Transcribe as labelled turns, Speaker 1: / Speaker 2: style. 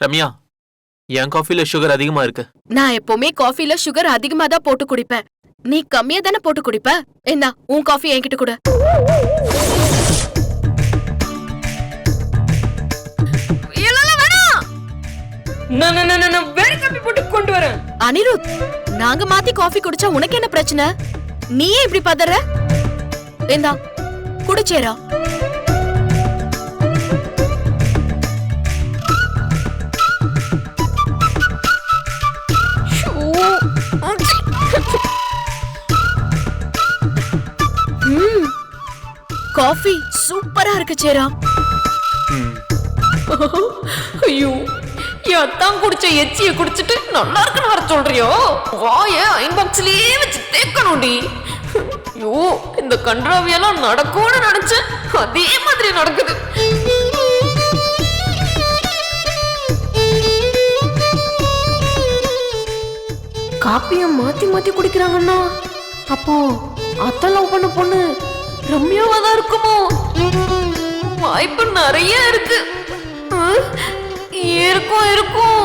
Speaker 1: ரம்யா, என் காஃபில sugar அதிகமா இருக்கு.
Speaker 2: நான் எப்பவுமே காஃபில சுகர் அதிகமா தான் போட்டு குடிப்பேன். நீ கம்மியா தானே போட்டு குடிப்ப. என்ன உன் காஃபி என்கிட்ட கூட. அனிருத், நாங்க மாத்தி காஃபி குடிச்சா உனக்கு என்ன பிரச்சனை? நீயே இப்படி பதற? ஏண்டா குடிச்சேரா? காஃபி சூப்பரா இருக்கு சேரா.
Speaker 3: ஐயோ, எத்தான் குடிச்ச எச்சிய குடிச்சிட்டு நல்லா இருக்குன்னு வர சொல்றியோ? வாய அயன் பாக்ஸ்லயே வச்சு தேக்கணும்டி. ஐயோ, இந்த கன்றாவியெல்லாம் நடக்கும்னு நினைச்சேன், அதே மாதிரி நடக்குது. காப்பிய மாத்தி மாத்தி குடிக்கிறாங்கன்னா அப்போ அத்தை லவ் பண்ண பொண்ணு ரம்யாவா தான் இருக்குமோ? வாய்ப்பு நிறைய இருக்கு. இருக்கும் இருக்கும்.